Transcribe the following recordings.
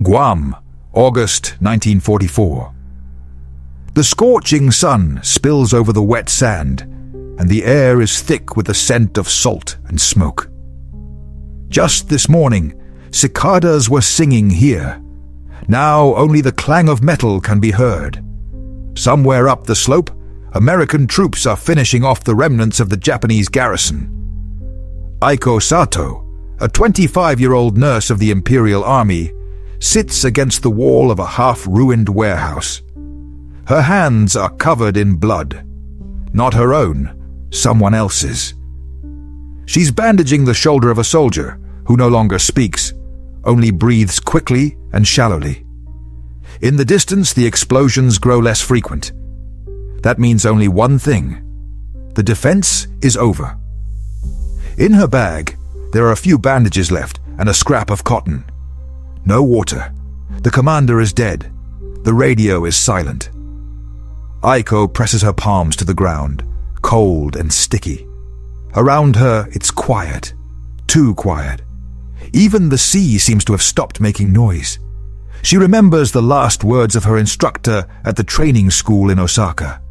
Guam, August 1944. The scorching sun spills over the wet sand, and the air is thick with the scent of salt and smoke. Just this morning, cicadas were singing here. Now only the clang of metal can be heard. Somewhere up the slope, American troops are finishing off the remnants of the Japanese garrison. Aiko Sato, a 25-year-old nurse of the Imperial Army, sits against the wall of a half-ruined warehouse. Her hands are covered in blood. Not her own, someone else's. She's bandaging the shoulder of a soldier who no longer speaks, only breathes quickly and shallowly. In the distance, the explosions grow less frequent. That means only one thing. The defense is over. In her bag, there are a few bandages left and a scrap of cotton. No water. The commander is dead. The radio is silent. Aiko presses her palms to the ground, cold and sticky. Around her, it's quiet. Too quiet. Even the sea seems to have stopped making noise. She remembers the last words of her instructor at the training school in Osaka.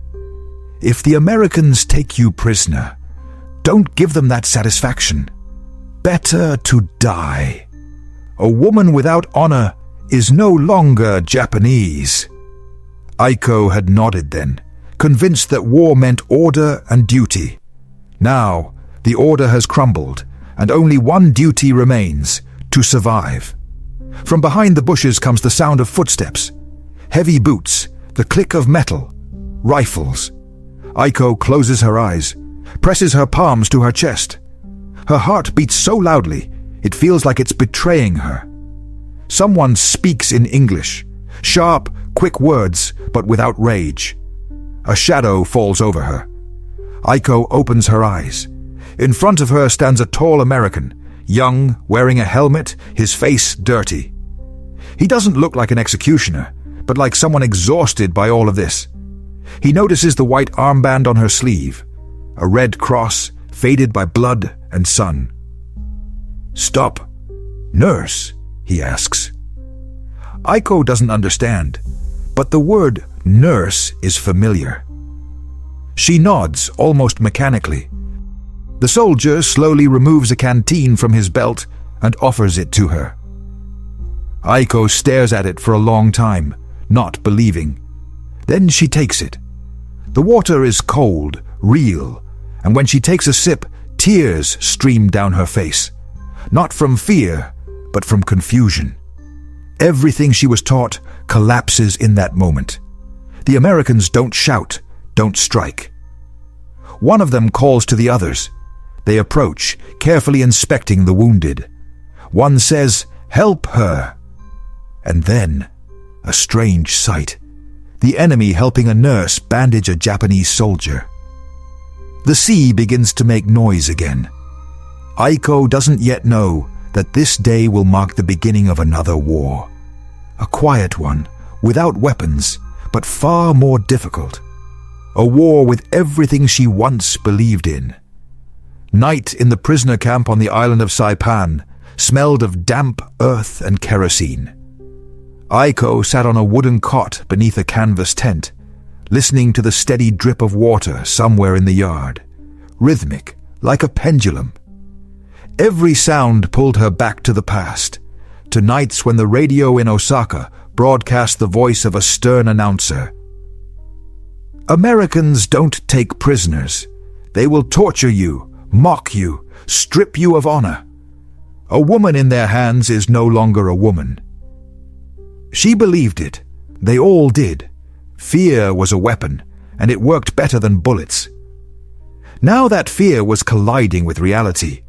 If the Americans take you prisoner, don't give them that satisfaction. Better to die. A woman without honor is no longer Japanese. Aiko had nodded then, convinced that war meant order and duty. Now, the order has crumbled, and only one duty remains: to survive. From behind the bushes comes the sound of footsteps. Heavy boots, the click of metal, rifles. Aiko closes her eyes, presses her palms to her chest. Her heart beats so loudly, it feels like it's betraying her. Someone speaks in English, sharp, quick words, but without rage. A shadow falls over her. Aiko opens her eyes. In front of her stands a tall American, young, wearing a helmet, his face dirty. He doesn't look like an executioner, but like someone exhausted by all of this. He notices the white armband on her sleeve, a red cross faded by blood and sun. "Stop. Nurse?" he asks. Aiko doesn't understand, but the word nurse is familiar. She nods almost mechanically. The soldier slowly removes a canteen from his belt and offers it to her. Aiko stares at it for a long time, not believing. Then she takes it. The water is cold, real, and when she takes a sip, tears stream down her face. Not from fear, but from confusion. Everything she was taught collapses in that moment. The Americans don't shout, don't strike. One of them calls to the others. They approach, carefully inspecting the wounded. One says, "Help her." And then, a strange sight. The enemy helping a nurse bandage a Japanese soldier. The sea begins to make noise again. Aiko doesn't yet know that this day will mark the beginning of another war. A quiet one, without weapons, but far more difficult. A war with everything she once believed in. Night in the prisoner camp on the island of Saipan smelled of damp earth and kerosene. Aiko sat on a wooden cot beneath a canvas tent, listening to the steady drip of water somewhere in the yard, rhythmic, like a pendulum. Every sound pulled her back to the past, to nights when the radio in Osaka broadcast the voice of a stern announcer. "Americans don't take prisoners. They will torture you, mock you, strip you of honor. A woman in their hands is no longer a woman." She believed it. They all did. Fear was a weapon, and it worked better than bullets. Now that fear was colliding with reality.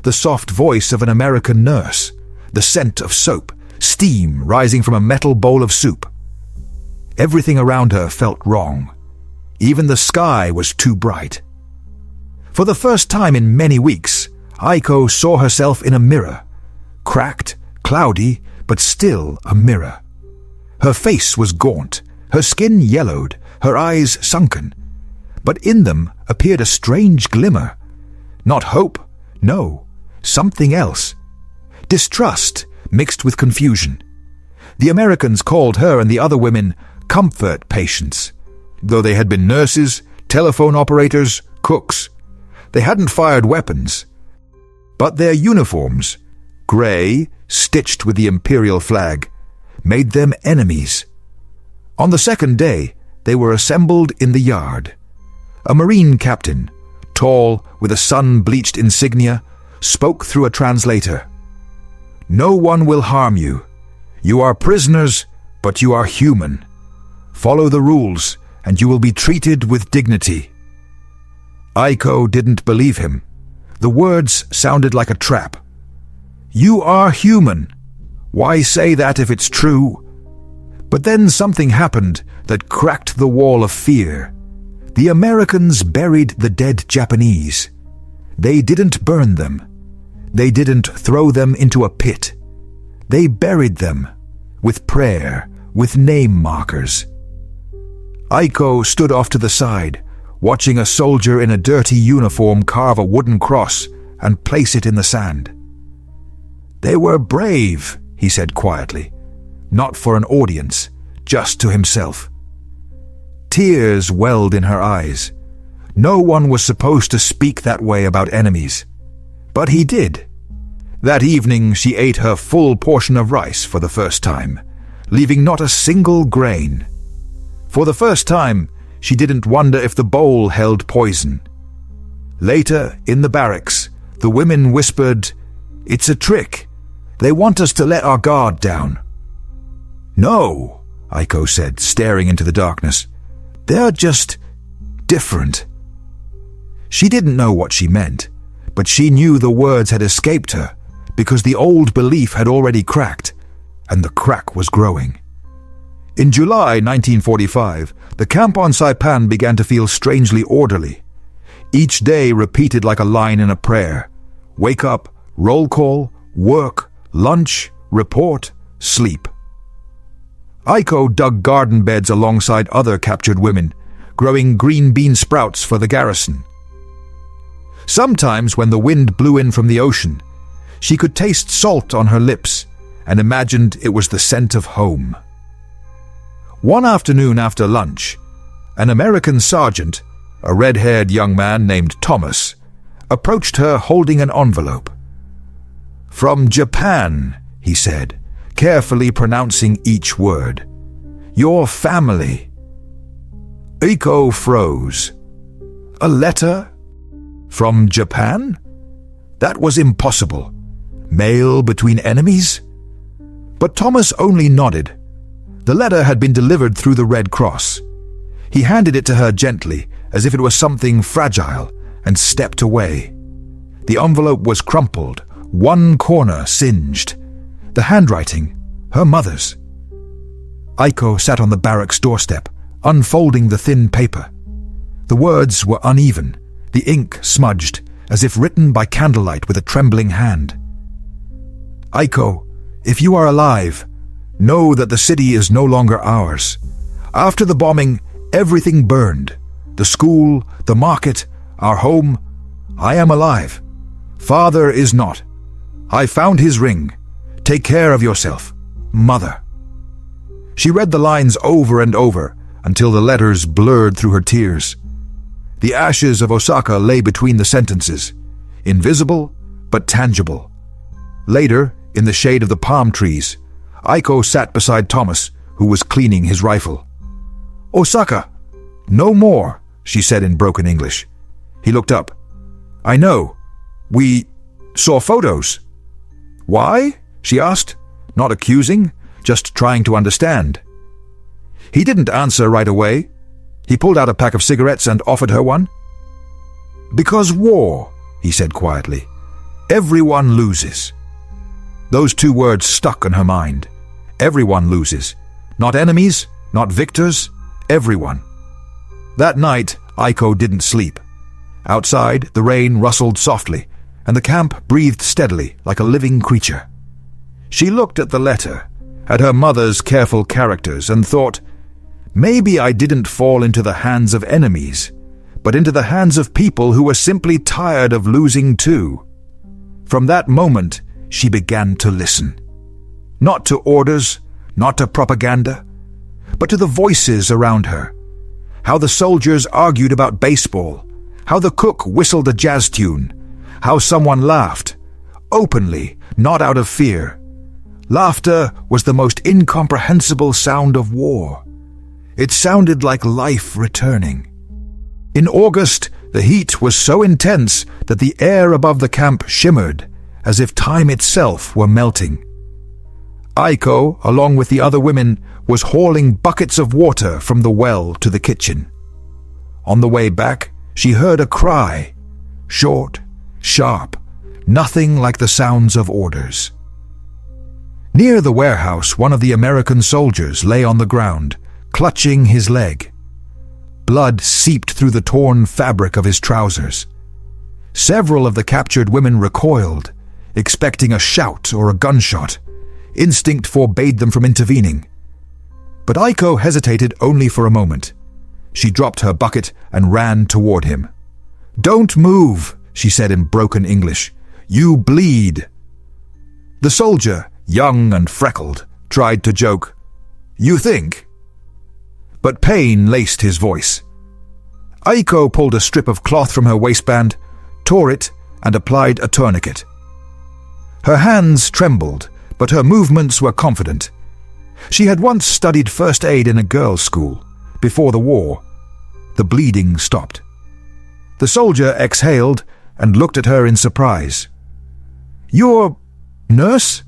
The soft voice of an American nurse, the scent of soap, steam rising from a metal bowl of soup. Everything around her felt wrong. Even the sky was too bright. For the first time in many weeks, Aiko saw herself in a mirror. Cracked, cloudy, but still a mirror. Her face was gaunt, her skin yellowed, her eyes sunken. But in them appeared a strange glimmer. Not hope, no, something else. Distrust mixed with confusion. The Americans called her and the other women comfort patients, though they had been nurses, telephone operators, cooks. They hadn't fired weapons. But their uniforms, grey, stitched with the imperial flag, made them enemies. On the second day, they were assembled in the yard. A Marine captain, tall, with a sun-bleached insignia, spoke through a translator. "No one will harm you. You are prisoners, but you are human. Follow the rules, and you will be treated with dignity." Aiko didn't believe him. The words sounded like a trap. "You are human. Why say that if it's true?" But then something happened that cracked the wall of fear. The Americans buried the dead Japanese. They didn't burn them. They didn't throw them into a pit. They buried them, with prayer, with name markers. Aiko stood off to the side, watching a soldier in a dirty uniform carve a wooden cross and place it in the sand. "They were brave," he said quietly, not for an audience, just to himself. Tears welled in her eyes. No one was supposed to speak that way about enemies. But he did. That evening she ate her full portion of rice for the first time, leaving not a single grain. For the first time, she didn't wonder if the bowl held poison. Later, in the barracks, the women whispered, "It's a trick. They want us to let our guard down." "No," Aiko said, staring into the darkness. "They're just different." She didn't know what she meant, but she knew the words had escaped her because the old belief had already cracked, and the crack was growing. In July 1945, the camp on Saipan began to feel strangely orderly. Each day repeated like a line in a prayer. Wake up, roll call, work, lunch, report, sleep. Aiko dug garden beds alongside other captured women, growing green bean sprouts for the garrison. Sometimes when the wind blew in from the ocean, she could taste salt on her lips and imagined it was the scent of home. One afternoon after lunch, an American sergeant, a red-haired young man named Thomas, approached her holding an envelope. "From Japan," he said, carefully pronouncing each word. "Your family." Aiko froze. A letter? From Japan? That was impossible. Mail between enemies? But Thomas only nodded. The letter had been delivered through the Red Cross. He handed it to her gently, as if it was something fragile, and stepped away. The envelope was crumpled, one corner singed. The handwriting, her mother's. Aiko sat on the barracks doorstep, unfolding the thin paper. The words were uneven, the ink smudged, as if written by candlelight with a trembling hand. "Aiko, if you are alive, know that the city is no longer ours. After the bombing, everything burned. The school, the market, our home. I am alive. Father is not. I found his ring. Take care of yourself. Mother." She read the lines over and over until the letters blurred through her tears. The ashes of Osaka lay between the sentences, invisible but tangible. Later, in the shade of the palm trees, Aiko sat beside Thomas, who was cleaning his rifle. "Osaka, no more," she said in broken English. He looked up. "I know. We saw photos." "Why?" she asked, not accusing, just trying to understand. He didn't answer right away. He pulled out a pack of cigarettes and offered her one. "Because war," he said quietly. "Everyone loses." Those two words stuck in her mind. Everyone loses. Not enemies, not victors, everyone. That night, Aiko didn't sleep. Outside, the rain rustled softly, and the camp breathed steadily like a living creature. She looked at the letter, at her mother's careful characters, and thought, maybe I didn't fall into the hands of enemies, but into the hands of people who were simply tired of losing too. From that moment, she began to listen. Not to orders, not to propaganda, but to the voices around her. How the soldiers argued about baseball, how the cook whistled a jazz tune, how someone laughed, openly, not out of fear. Laughter was the most incomprehensible sound of war. It sounded like life returning. In August, the heat was so intense that the air above the camp shimmered, as if time itself were melting. Aiko, along with the other women, was hauling buckets of water from the well to the kitchen. On the way back, she heard a cry, short, sharp, nothing like the sounds of orders. Near the warehouse, one of the American soldiers lay on the ground, clutching his leg. Blood seeped through the torn fabric of his trousers. Several of the captured women recoiled, expecting a shout or a gunshot. Instinct forbade them from intervening. But Aiko hesitated only for a moment. She dropped her bucket and ran toward him. "Don't move," she said in broken English. "You bleed." The soldier, young and freckled, tried to joke. "You think?" But pain laced his voice. Aiko pulled a strip of cloth from her waistband, tore it, and applied a tourniquet. Her hands trembled, but her movements were confident. She had once studied first aid in a girls' school, before the war. The bleeding stopped. The soldier exhaled and looked at her in surprise. "You're nurse?"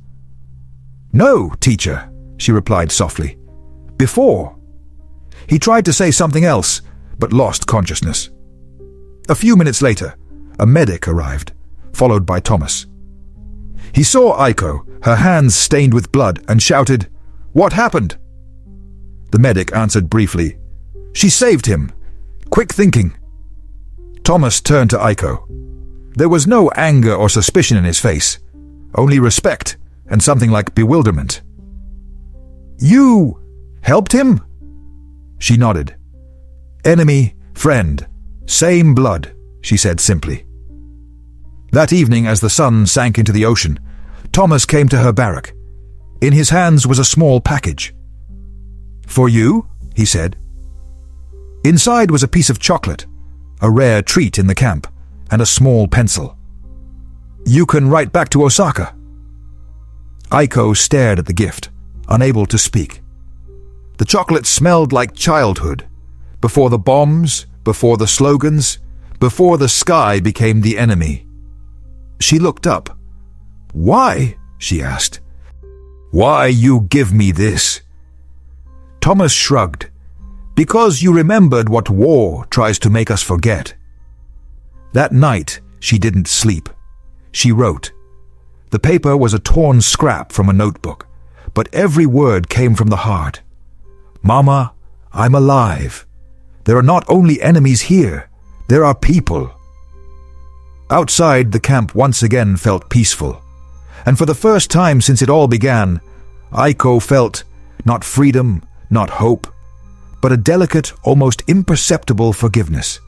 "No, teacher," she replied softly. "Before." He tried to say something else, but lost consciousness. A few minutes later, a medic arrived, followed by Thomas. He saw Aiko, her hands stained with blood, and shouted, "What happened?" The medic answered briefly, "She saved him. Quick thinking." Thomas turned to Aiko. There was no anger or suspicion in his face, only respect and something like bewilderment. "You helped him?" She nodded. "Enemy, friend, same blood," she said simply. That evening, as the sun sank into the ocean, Thomas came to her barrack. In his hands was a small package. "For you?" he said. Inside was a piece of chocolate, a rare treat in the camp, and a small pencil. "You can write back to Osaka." Aiko stared at the gift, unable to speak. The chocolate smelled like childhood, before the bombs, before the slogans, before the sky became the enemy. She looked up. "Why?" she asked. "Why you give me this?" Thomas shrugged. "Because you remembered what war tries to make us forget." That night, she didn't sleep. She wrote. The paper was a torn scrap from a notebook, but every word came from the heart. "Mama, I'm alive. There are not only enemies here, there are people." Outside, the camp once again felt peaceful, and for the first time since it all began, Aiko felt not freedom, not hope, but a delicate, almost imperceptible forgiveness.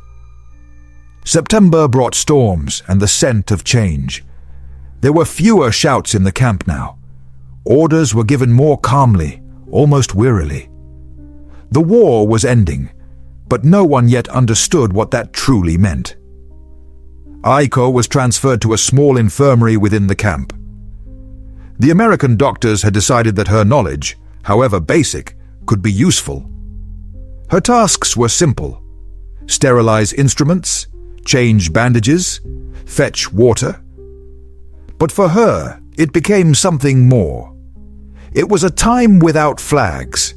September brought storms and the scent of change. There were fewer shouts in the camp now. Orders were given more calmly, almost wearily. The war was ending, but no one yet understood what that truly meant. Aiko was transferred to a small infirmary within the camp. The American doctors had decided that her knowledge, however basic, could be useful. Her tasks were simple: sterilize instruments, change bandages, fetch water. But for her, it became something more. It was a time without flags,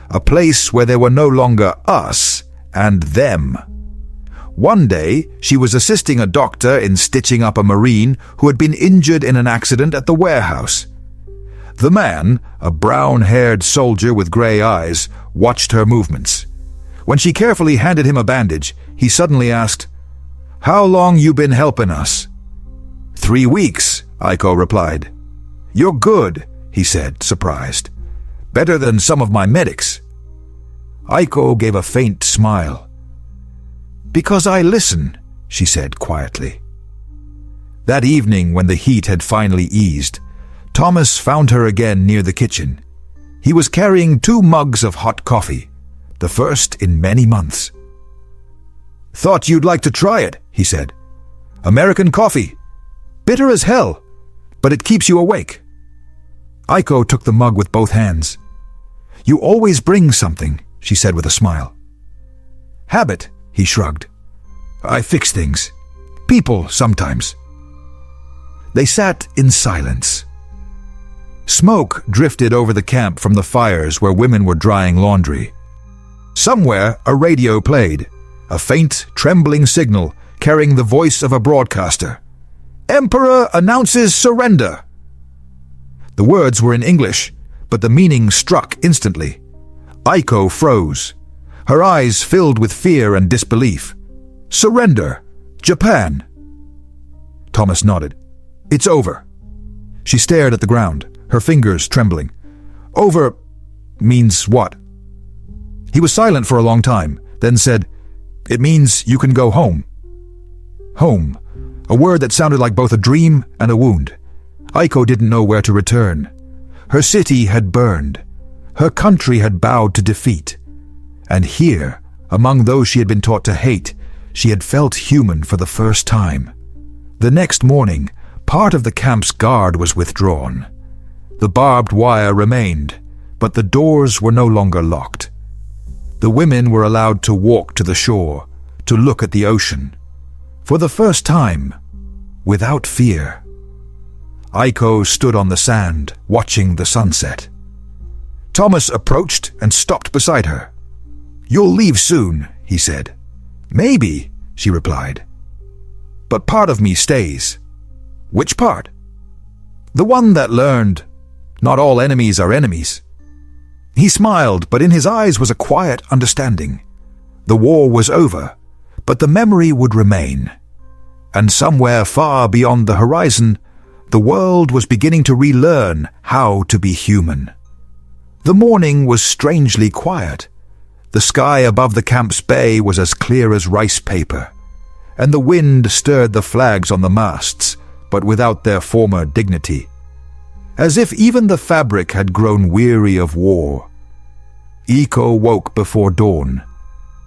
a place where there were no longer us and them. One day, she was assisting a doctor in stitching up a Marine who had been injured in an accident at the warehouse. The man, a brown-haired soldier with grey eyes, watched her movements. When she carefully handed him a bandage, he suddenly asked, "How long you been helping us?" "3 weeks," Aiko replied. "You're good," he said, surprised. "Better than some of my medics." Aiko gave a faint smile. "Because I listen," she said quietly. That evening, when the heat had finally eased, Thomas found her again near the kitchen. He was carrying 2 mugs of hot coffee, the first in many months. "Thought you'd like to try it," he said. "American coffee. Bitter as hell, but it keeps you awake." Aiko took the mug with both hands. "You always bring something," she said with a smile. "Habit," he shrugged. "I fix things. People, sometimes." They sat in silence. Smoke drifted over the camp from the fires where women were drying laundry. Somewhere a radio played, a faint, trembling signal carrying the voice of a broadcaster. "Emperor announces surrender." The words were in English, but the meaning struck instantly. Aiko froze. Her eyes filled with fear and disbelief. "Surrender. Japan." Thomas nodded. "It's over." She stared at the ground, her fingers trembling. "Over means what?" He was silent for a long time, then said, "It means you can go home." Home, a word that sounded like both a dream and a wound. Aiko didn't know where to return. Her city had burned. Her country had bowed to defeat. And here, among those she had been taught to hate, she had felt human for the first time. The next morning, part of the camp's guard was withdrawn. The barbed wire remained, but the doors were no longer locked. The women were allowed to walk to the shore, to look at the ocean. For the first time, without fear. Aiko stood on the sand, watching the sunset. Thomas approached and stopped beside her. "You'll leave soon," he said. "Maybe," she replied. "But part of me stays." "Which part?" "The one that learned, not all enemies are enemies." He smiled, but in his eyes was a quiet understanding. The war was over, but the memory would remain. And somewhere far beyond the horizon, the world was beginning to relearn how to be human. The morning was strangely quiet. The sky above the camp's bay was as clear as rice paper, and the wind stirred the flags on the masts, but without their former dignity. As if even the fabric had grown weary of war. Aiko woke before dawn.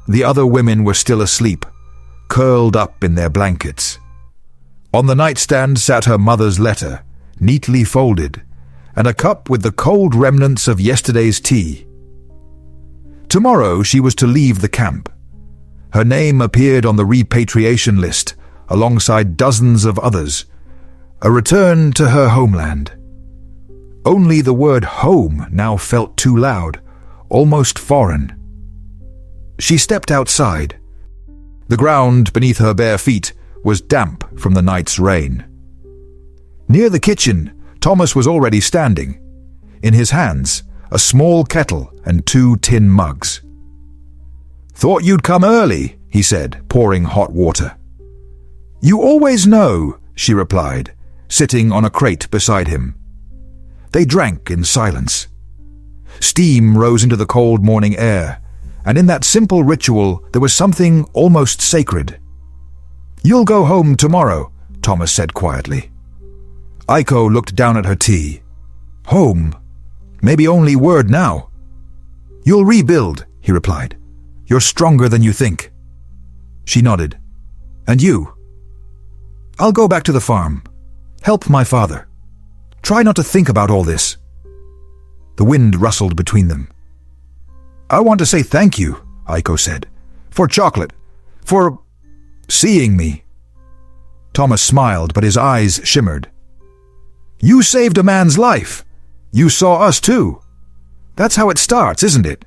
The other women were still asleep, curled up in their blankets. On the nightstand sat her mother's letter, neatly folded, and a cup with the cold remnants of yesterday's tea. Tomorrow she was to leave the camp. Her name appeared on the repatriation list, alongside dozens of others. A return to her homeland. Only the word home now felt too loud, almost foreign. She stepped outside. The ground beneath her bare feet was damp from the night's rain. Near the kitchen, Thomas was already standing. In his hands, a small kettle and 2 tin mugs. "Thought you'd come early," he said, pouring hot water. "You always know," she replied, sitting on a crate beside him. They drank in silence. Steam rose into the cold morning air, and in that simple ritual there was something almost sacred. "You'll go home tomorrow," Thomas said quietly. Aiko looked down at her tea. "Home? Maybe only word now." "You'll rebuild," he replied. "You're stronger than you think." She nodded. "And you?" "I'll go back to the farm. Help my father. Try not to think about all this." The wind rustled between them. "I want to say thank you," Aiko said. "For chocolate. For seeing me." Thomas smiled, but his eyes shimmered. "You saved a man's life. You saw us too. That's how it starts, isn't it?"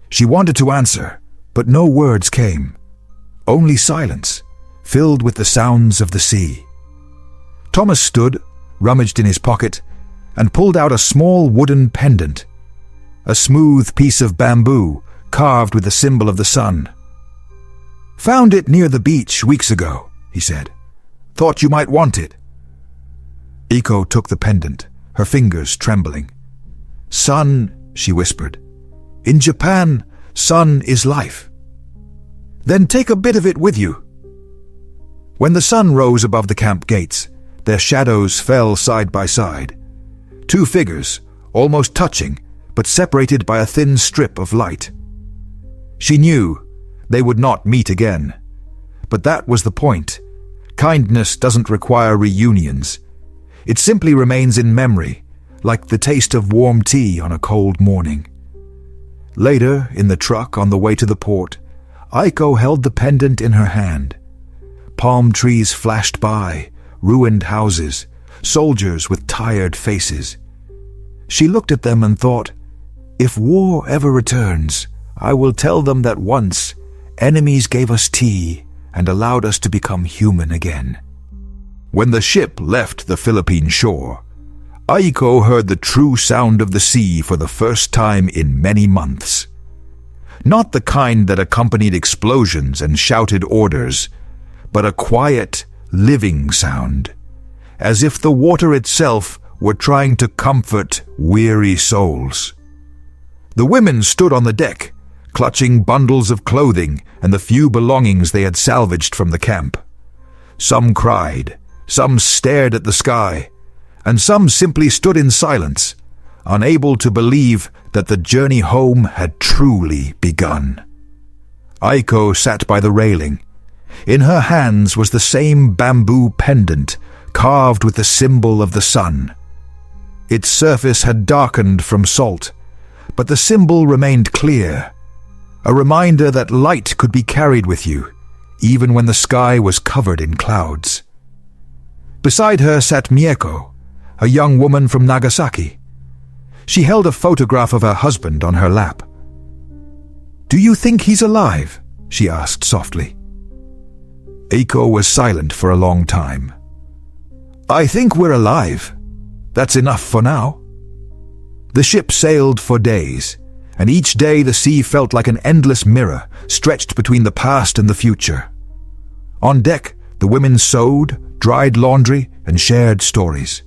She wanted to answer, but no words came. Only silence, filled with the sounds of the sea. Thomas stood, rummaged in his pocket, and pulled out a small wooden pendant. A smooth piece of bamboo, carved with the symbol of the sun. "Found it near the beach weeks ago," he said. "Thought you might want it." Aiko took the pendant, her fingers trembling. "Sun," she whispered. "In Japan, sun is life." "Then take a bit of it with you." When the sun rose above the camp gates, their shadows fell side by side. 2 figures, almost touching, but separated by a thin strip of light. She knew they would not meet again, but that was the point. Kindness doesn't require reunions. It simply remains in memory, like the taste of warm tea on a cold morning. Later, in the truck on the way to the port, Aiko held the pendant in her hand. Palm trees flashed by, ruined houses, soldiers with tired faces. She looked at them and thought, if war ever returns, I will tell them that once enemies gave us tea and allowed us to become human again. When the ship left the Philippine shore, Aiko heard the true sound of the sea for the first time in many months. Not the kind that accompanied explosions and shouted orders, but a quiet, living sound, as if the water itself were trying to comfort weary souls. The women stood on the deck, clutching bundles of clothing and the few belongings they had salvaged from the camp. Some cried, some stared at the sky, and some simply stood in silence, unable to believe that the journey home had truly begun. Aiko sat by the railing. In her hands was the same bamboo pendant carved with the symbol of the sun. Its surface had darkened from salt, but the symbol remained clear, a reminder that light could be carried with you, even when the sky was covered in clouds. Beside her sat Mieko, a young woman from Nagasaki. She held a photograph of her husband on her lap. "Do you think he's alive?" she asked softly. Aiko was silent for a long time. "I think we're alive. That's enough for now." The ship sailed for days, and each day the sea felt like an endless mirror stretched between the past and the future. On deck, the women sewed, dried laundry, and shared stories.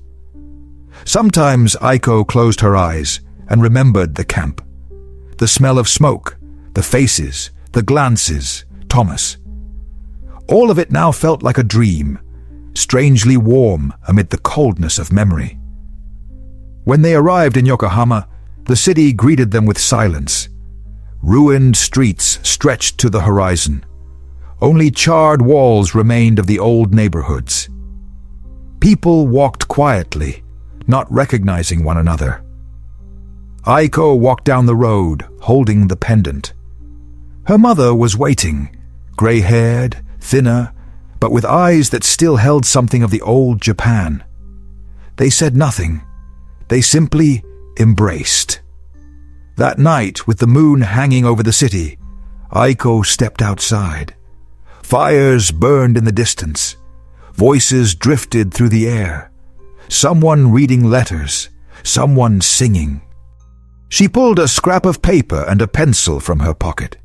Sometimes Aiko closed her eyes and remembered the camp. The smell of smoke, the faces, the glances, Thomas. All of it now felt like a dream, strangely warm amid the coldness of memory. When they arrived in Yokohama, the city greeted them with silence. Ruined streets stretched to the horizon. Only charred walls remained of the old neighborhoods. People walked quietly, not recognizing one another. Aiko walked down the road, holding the pendant. Her mother was waiting, gray-haired, thinner, but with eyes that still held something of the old Japan. They said nothing. They simply embraced. That night, with the moon hanging over the city, Aiko stepped outside. Fires burned in the distance. Voices drifted through the air. Someone reading letters, someone singing. She pulled a scrap of paper and a pencil from her pocket.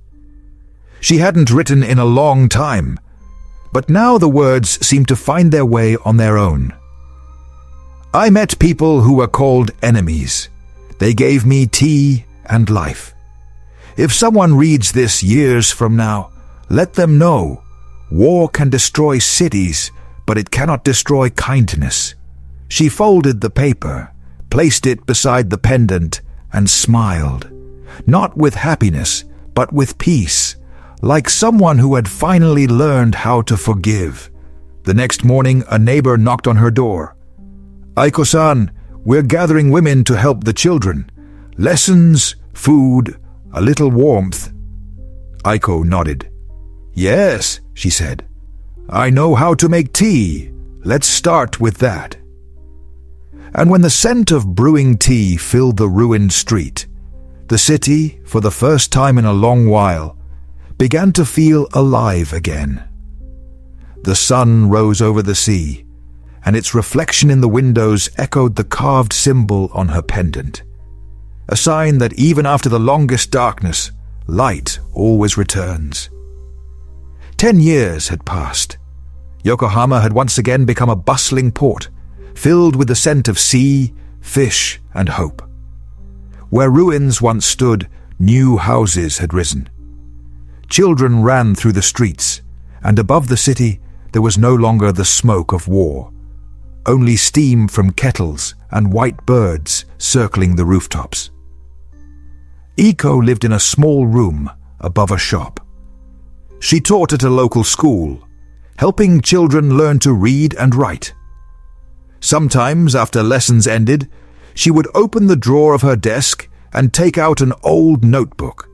She hadn't written in a long time, but now the words seemed to find their way on their own. "I met people who were called enemies. They gave me tea and life. If someone reads this years from now, let them know war can destroy cities, but it cannot destroy kindness." She folded the paper, placed it beside the pendant, and smiled, not with happiness, but with peace, like someone who had finally learned how to forgive. The next morning, a neighbor knocked on her door. "Aiko-san, we're gathering women to help the children. Lessons, food, a little warmth." Aiko nodded. "Yes," she said. "I know how to make tea. Let's start with that." And when the scent of brewing tea filled the ruined street, the city, for the first time in a long while, began to feel alive again. The sun rose over the sea, and its reflection in the windows echoed the carved symbol on her pendant, a sign that even after the longest darkness, light always returns. 10 years had passed. Yokohama had once again become a bustling port, filled with the scent of sea, fish, and hope. Where ruins once stood, new houses had risen. Children ran through the streets, and above the city there was no longer the smoke of war, only steam from kettles and white birds circling the rooftops. Iko lived in a small room above a shop. She taught at a local school, helping children learn to read and write. Sometimes, after lessons ended, she would open the drawer of her desk and take out an old notebook,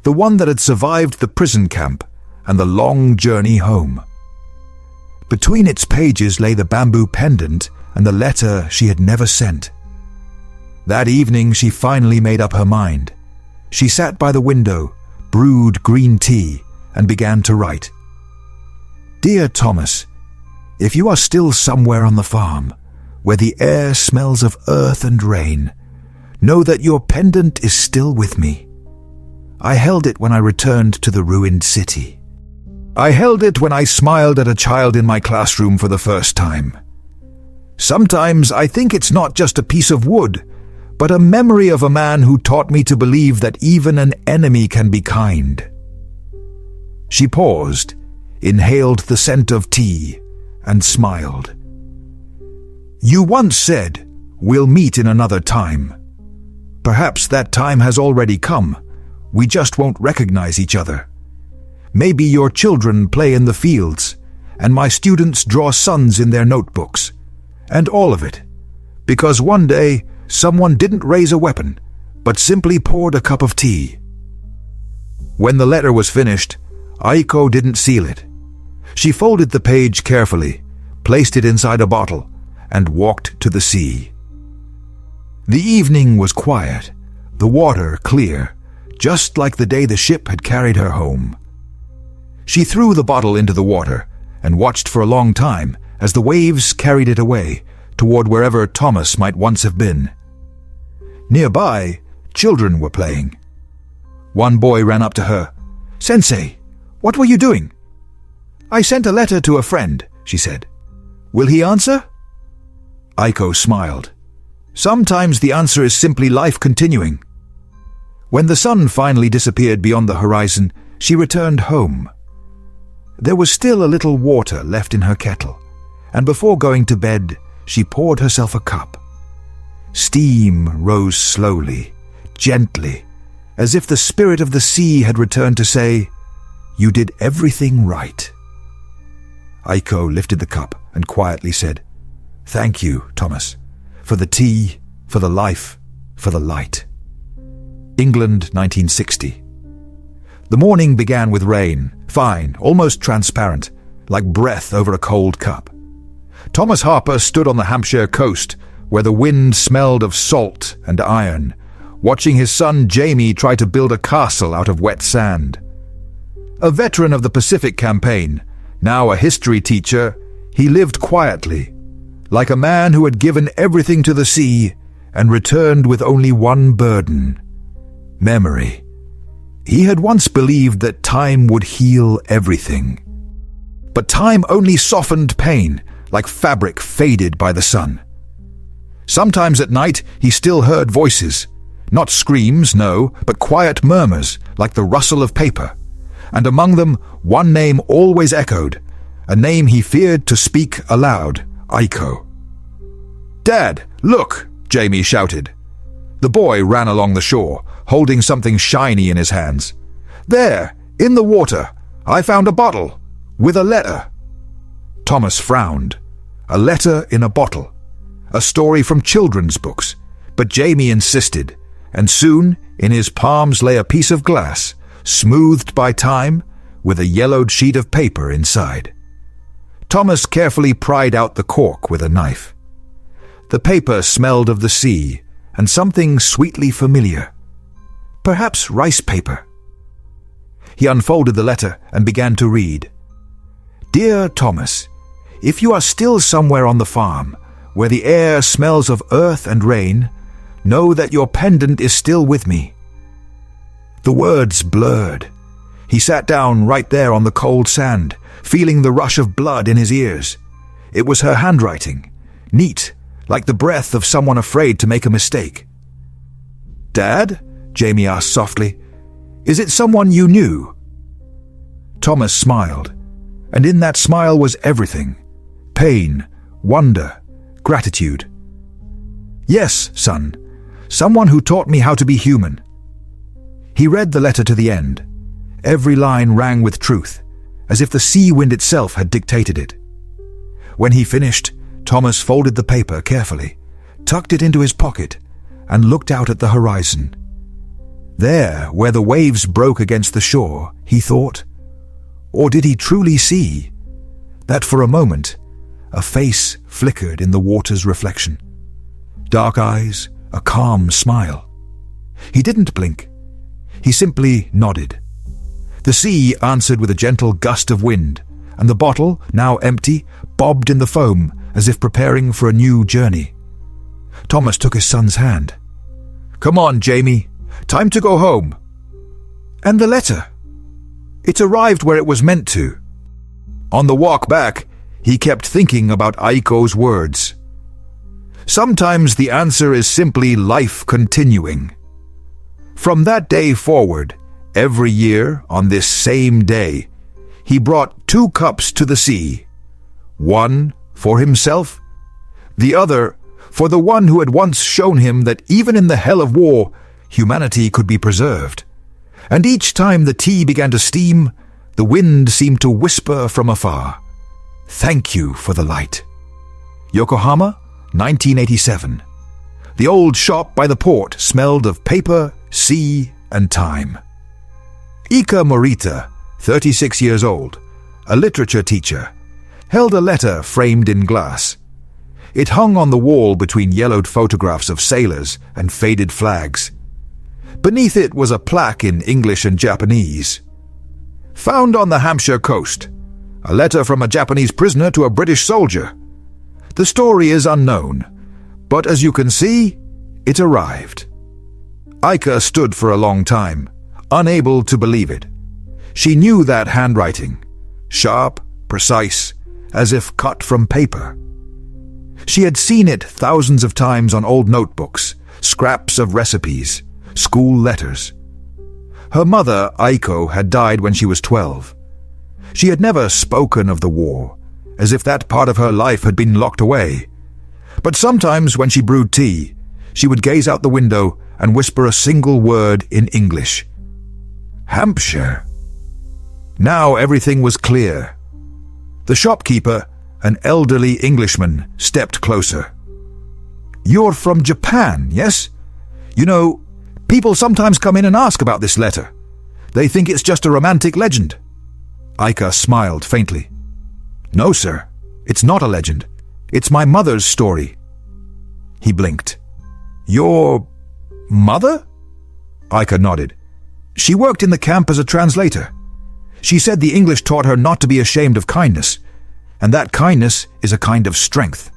the one that had survived the prison camp and the long journey home. Between its pages lay the bamboo pendant and the letter she had never sent. That evening she finally made up her mind. She sat by the window, brewed green tea, and began to write. Dear Thomas, if you are still somewhere on the farm, where the air smells of earth and rain, know that your pendant is still with me. I held it when I returned to the ruined city. I held it when I smiled at a child in my classroom for the first time. Sometimes I think it's not just a piece of wood, but a memory of a man who taught me to believe that even an enemy can be kind. She paused, inhaled the scent of tea, and smiled. You once said, we'll meet in another time. Perhaps that time has already come. We just won't recognize each other. Maybe your children play in the fields, and my students draw suns in their notebooks. And all of it, because one day someone didn't raise a weapon, but simply poured a cup of tea. When the letter was finished, Aiko didn't seal it. She folded the page carefully, placed it inside a bottle, and walked to the sea. The evening was quiet, the water clear, just like the day the ship had carried her home. She threw the bottle into the water and watched for a long time as the waves carried it away toward wherever Thomas might once have been. Nearby, children were playing. One boy ran up to her. Sensei, what were you doing? I sent a letter to a friend, she said. Will he answer? Aiko smiled. Sometimes the answer is simply life continuing. When the sun finally disappeared beyond the horizon, she returned home. There was still a little water left in her kettle, and before going to bed, she poured herself a cup. Steam rose slowly, gently, as if the spirit of the sea had returned to say, You did everything right. Aiko lifted the cup and quietly said, Thank you, Thomas, for the tea, for the life, for the light. England, 1960. The morning began with rain, fine, almost transparent, like breath over a cold cup. Thomas Harper stood on the Hampshire coast, where the wind smelled of salt and iron, watching his son Jamie try to build a castle out of wet sand. A veteran of the Pacific Campaign, now a history teacher, he lived quietly, like a man who had given everything to the sea and returned with only one burden: memory. He had once believed that time would heal everything. But time only softened pain, like fabric faded by the sun. Sometimes at night he still heard voices, not screams, no, but quiet murmurs, like the rustle of paper. And among them, one name always echoed, a name he feared to speak aloud: Aiko. Dad, look, Jamie shouted. The boy ran along the shore, holding something shiny in his hands. There, in the water, I found a bottle, with a letter. Thomas frowned. A letter in a bottle. A story from children's books. But Jamie insisted, and soon in his palms lay a piece of glass, smoothed by time, with a yellowed sheet of paper inside. Thomas carefully pried out the cork with a knife. The paper smelled of the sea, and something sweetly familiar. Perhaps rice paper. He unfolded the letter and began to read. Dear Thomas, if you are still somewhere on the farm, where the air smells of earth and rain, know that your pendant is still with me. The words blurred. He sat down right there on the cold sand, feeling the rush of blood in his ears. It was her handwriting, neat, like the breath of someone afraid to make a mistake. Dad? Jamie asked softly. Is it someone you knew? Thomas smiled, and in that smile was everything: pain, wonder, gratitude. Yes, son, someone who taught me how to be human. He read the letter to the end. Every line rang with truth, as if the sea wind itself had dictated it. When he finished, Thomas folded the paper carefully, tucked it into his pocket, and looked out at the horizon. There, where the waves broke against the shore, he thought, or did he truly see, that for a moment a face flickered in the water's reflection. Dark eyes, a calm smile. He didn't blink. He simply nodded. The sea answered with a gentle gust of wind, and the bottle, now empty, bobbed in the foam as if preparing for a new journey. Thomas took his son's hand. "Come on, Jamie. Time to go home." "And the letter?" "It arrived where it was meant to." On the walk back, he kept thinking about Aiko's words. Sometimes the answer is simply life continuing. From that day forward, every year on this same day, he brought 2 cups to the sea. One for himself, the other for the one who had once shown him that even in the hell of war, humanity could be preserved. And each time the tea began to steam, the wind seemed to whisper from afar, "Thank you for the light." Yokohama, 1987. The old shop by the port smelled of paper, sea, and time. Ika Morita, 36 years old, a literature teacher, held a letter framed in glass. It hung on the wall between yellowed photographs of sailors and faded flags. Beneath it was a plaque in English and Japanese. "Found on the Hampshire coast. A letter from a Japanese prisoner to a British soldier. The story is unknown, but as you can see, it arrived." Aika stood for a long time, unable to believe it. She knew that handwriting, sharp, precise, as if cut from paper. She had seen it thousands of times on old notebooks, scraps of recipes, school letters. Her mother, Aiko, had died when she was 12. She had never spoken of the war, as if that part of her life had been locked away. But sometimes when she brewed tea, she would gaze out the window and whisper a single word in English. Hampshire. Now everything was clear. The shopkeeper, an elderly Englishman, stepped closer. "You're from Japan, yes? You know, people sometimes come in and ask about this letter. They think it's just a romantic legend." Aika smiled faintly. "No, sir, it's not a legend. It's my mother's story." He blinked. "Your mother?" Aika nodded. "She worked in the camp as a translator. She said the English taught her not to be ashamed of kindness, and that kindness is a kind of strength."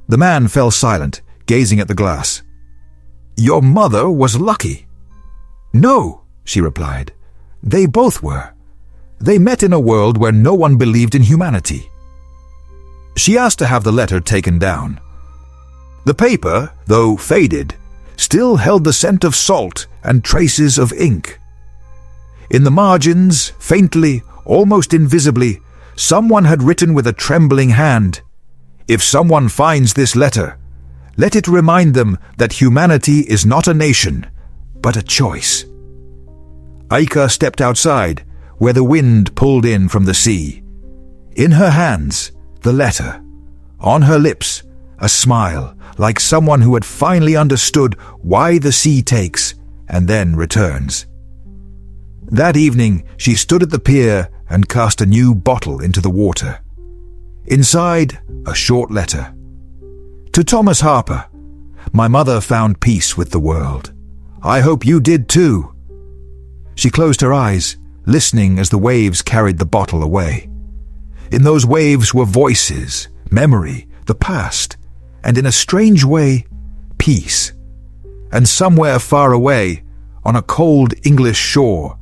The man fell silent, gazing at the glass. "Your mother was lucky." "No," she replied. "They both were. They met in a world where no one believed in humanity." She asked to have the letter taken down. The paper, though faded, still held the scent of salt and traces of ink. In the margins, faintly, almost invisibly, someone had written with a trembling hand, "If someone finds this letter, let it remind them that humanity is not a nation, but a choice." Aika stepped outside, where the wind pulled in from the sea. In her hands, the letter. On her lips, a smile, like someone who had finally understood why the sea takes and then returns. That evening, she stood at the pier and cast a new bottle into the water. Inside, a short letter. "To Thomas Harper, my mother found peace with the world. I hope you did too." She closed her eyes, listening as the waves carried the bottle away. In those waves were voices, memory, the past, and in a strange way, peace. And somewhere far away, on a cold English shore,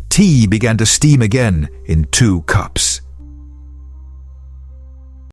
tea began to steam again in 2 cups.